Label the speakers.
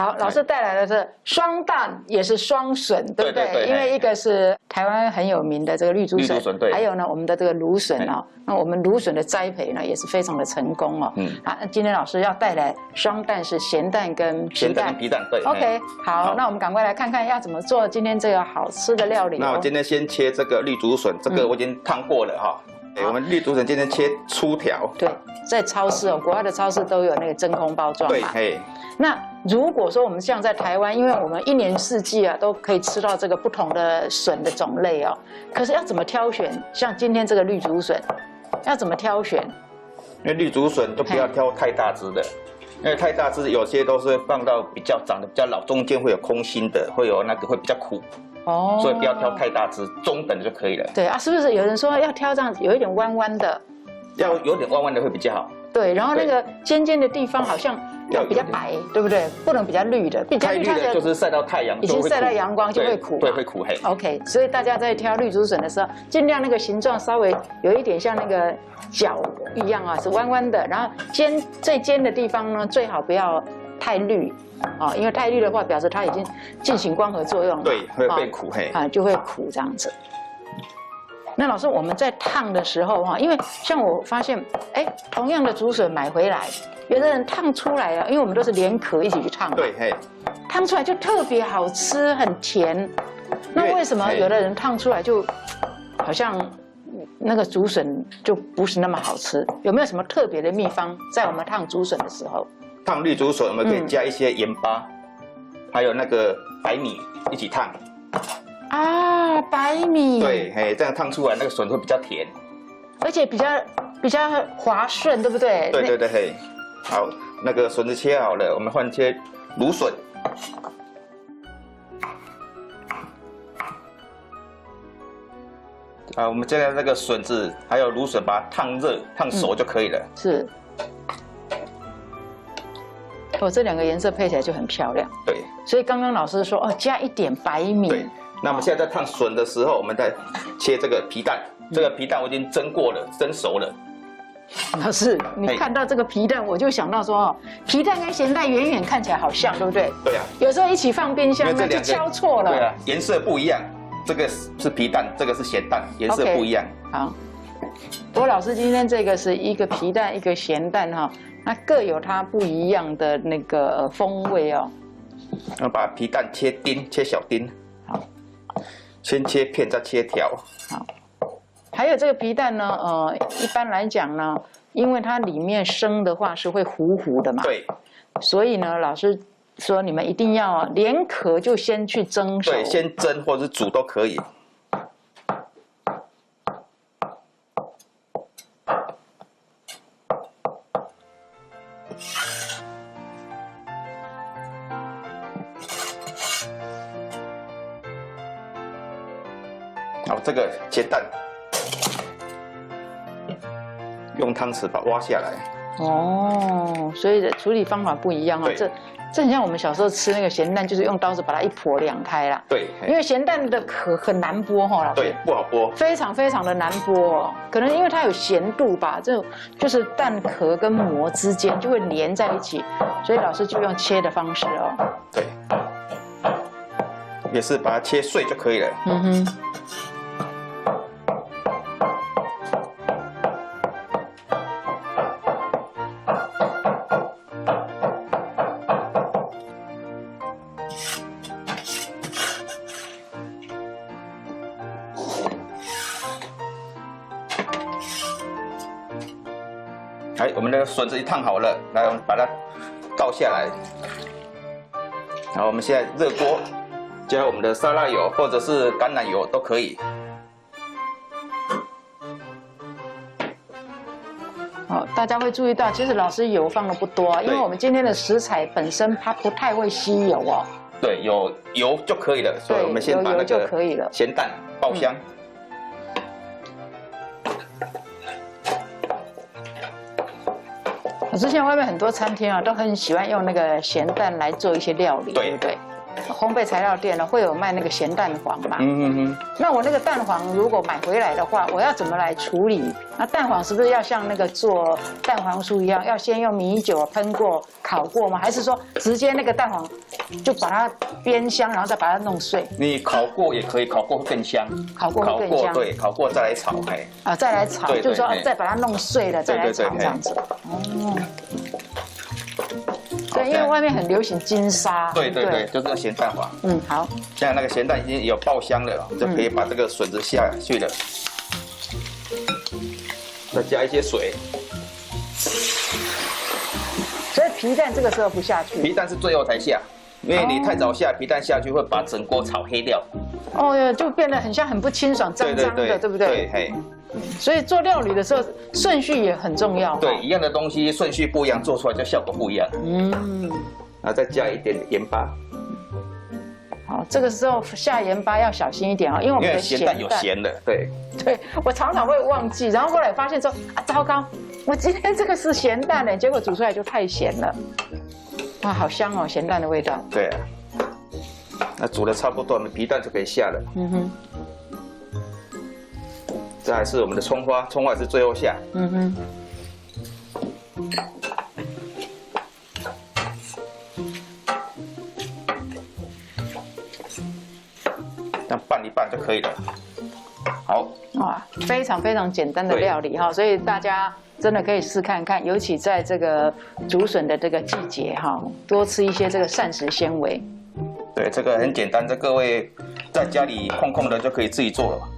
Speaker 1: 好，老师带来的是双蛋，也是双笋，对不对？因为一个是台湾很有名的这个绿竹笋，还有呢我们的这个芦笋哦。那我们芦笋的栽培呢也是非常的成功哦。好，那今天老师要带来双蛋是咸蛋跟皮蛋。
Speaker 2: 皮蛋对。
Speaker 1: OK， 好，那我们赶快来看看要怎么做今天这个好吃的料理。
Speaker 2: 那我今天先切这个绿竹笋，这个我已经烫过了哈。我们绿竹笋今天切粗条。
Speaker 1: 对，在超市哦，国外的超市都有那个真空包装嘛。
Speaker 2: 对，
Speaker 1: 那如果说我们像在台湾，因为我们一年四季啊都可以吃到这个不同的笋的种类哦，可是要怎么挑选？像今天这个绿竹笋，要怎么挑选？
Speaker 2: 因为绿竹笋都不要挑太大只的，因为太大只有些都是放到长得比较老，中间会有空心的，会有那个会比较苦。哦，所以不要挑太大只，中等就可以了。
Speaker 1: 对啊，是不是有人说要挑这样有一点弯弯的？
Speaker 2: 要有点弯弯的会比较好。
Speaker 1: 对，然后那个尖尖的地方好像要比较白，对不对？不能比较绿的，
Speaker 2: 太绿的就是晒到太阳，
Speaker 1: 已经晒到阳光就会苦。
Speaker 2: 对，会苦黑。
Speaker 1: OK， 所以大家在挑绿竹笋的时候，尽量那个形状稍微有一点像那个角一样啊，是弯弯的。然后最尖的地方呢，最好不要太绿啊，因为太绿的话，表示它已经进行光合作用，
Speaker 2: 对，会被苦黑
Speaker 1: 啊，就会苦这样子。那老师，我们在烫的时候哈，因为像我发现，同样的竹笋买回来，有的人烫出来了，因为我们都是连壳一起去烫，
Speaker 2: 对，
Speaker 1: 烫出来就特别好吃，很甜。那为什么有的人烫出来就好像那个竹笋就不是那么好吃？有没有什么特别的秘方，在我们烫竹笋的时候？
Speaker 2: 烫绿竹笋，我们可以加一些盐巴，还有那个白米一起烫。
Speaker 1: 啊，白米。
Speaker 2: 对，这样烫出来那个笋会比较甜，
Speaker 1: 而且比较滑顺，对不对？
Speaker 2: 对，好，那个笋子切好了，我们换切芦笋。啊，我们现在那个笋子还有芦笋，把它烫热、烫熟就可以了。
Speaker 1: 是。这两个颜色配起来就很漂亮。
Speaker 2: 对。所
Speaker 1: 以刚刚老师说加一点白米。
Speaker 2: 对。那我们现在在烫笋的时候，我们再切这个皮蛋。这个皮蛋我已经蒸过了，蒸熟了。
Speaker 1: 老师，你看到这个皮蛋，我就想到说皮蛋跟咸蛋远远看起来好像，对不对？
Speaker 2: 对啊。
Speaker 1: 有时候一起放冰箱呢，就敲错了。
Speaker 2: 对啊，颜色不一样。这个是皮蛋，这个是咸蛋，颜色不一样。
Speaker 1: 好。不过老师今天这个是一个皮蛋，一个咸蛋哈，那各有它不一样的那个风味哦。
Speaker 2: 要把皮蛋切丁，切小丁。好。先切片，再切条。
Speaker 1: 好，还有这个皮蛋呢，一般来讲呢，因为它里面生的话是会糊糊的嘛，
Speaker 2: 对，
Speaker 1: 所以呢，老师说你们一定要连壳就先去蒸熟，
Speaker 2: 对，先蒸或者是煮都可以。好，这个切蛋，用汤匙把它挖下来。
Speaker 1: 哦，所以处理方法不一样啊。这很像我们小时候吃那个咸蛋，就是用刀子把它一剖两开啦。
Speaker 2: 对，
Speaker 1: 因为咸蛋的壳很难剥哈，老师。
Speaker 2: 对，不好剥。非
Speaker 1: 常的难剥，可能因为它有咸度吧，就是蛋壳跟膜之间就会连在一起，所以老师就用切的方式哦。
Speaker 2: 对，也是把它切碎就可以了。嗯哼。我们的笋子一烫好了，来，我们把它倒下来。然后我们现在热锅，加我们的沙拉油或者是橄榄油都可以。
Speaker 1: 大家会注意到，其实老师油放的不多啊，因为我们今天的食材本身它不太会吸油哦。
Speaker 2: 对，有油就可以了，所以我们先把那个咸蛋爆香。
Speaker 1: 我之前外面很多餐厅啊，都很喜欢用那个咸蛋来做一些料理，对不对？烘焙材料店呢，会有卖那个咸蛋黄嘛。那我那个蛋黄如果买回来的话，我要怎么来处理？那蛋黄是不是要像那个做蛋黄酥一样，要先用米酒喷过、烤过吗？还是说直接那个蛋黄就把它煸香，然后再把它弄碎？
Speaker 2: 你烤过也可以，烤过会更香。
Speaker 1: 烤过会更香。
Speaker 2: 对，烤过再来炒，
Speaker 1: 再来炒，就是说再把它弄碎了再来炒这样子。哦。对，因为外面很流行金沙。
Speaker 2: 对，就是那咸蛋黄。
Speaker 1: 好。
Speaker 2: 现在那个咸蛋已经有爆香了，就可以把这个笋子下去了，再加一些水。
Speaker 1: 所以皮蛋这个时候不下去。
Speaker 2: 皮蛋是最后才下，因为你太早下皮蛋下去会把整锅炒黑掉。
Speaker 1: 哦，就变得很不清爽，脏脏的，对不对？
Speaker 2: 对，嘿。
Speaker 1: 所以做料理的时候顺序也很重要。
Speaker 2: 对，一样的东西顺序不一样，做出来就效果不一样。然后再加一点盐巴。
Speaker 1: 好，这个时候下盐巴要小心一点哦，因为我们的
Speaker 2: 咸蛋有咸的。对，
Speaker 1: 我常常会忘记，然后后来发现说糟糕，我今天这个是咸蛋呢，结果煮出来就太咸了。哇，好香哦，咸蛋的味道。
Speaker 2: 对啊。那煮的差不多，我们皮蛋就可以下了。这还是我们的葱花，葱花是最后下。这样拌一拌就可以了。好。
Speaker 1: 哇，非常非常简单的料理哈，所以大家真的可以试看看，尤其在这个竹笋的这个季节哈，多吃一些这个膳食纤维。
Speaker 2: 对，这个很简单，这各位在家里空空的就可以自己做了。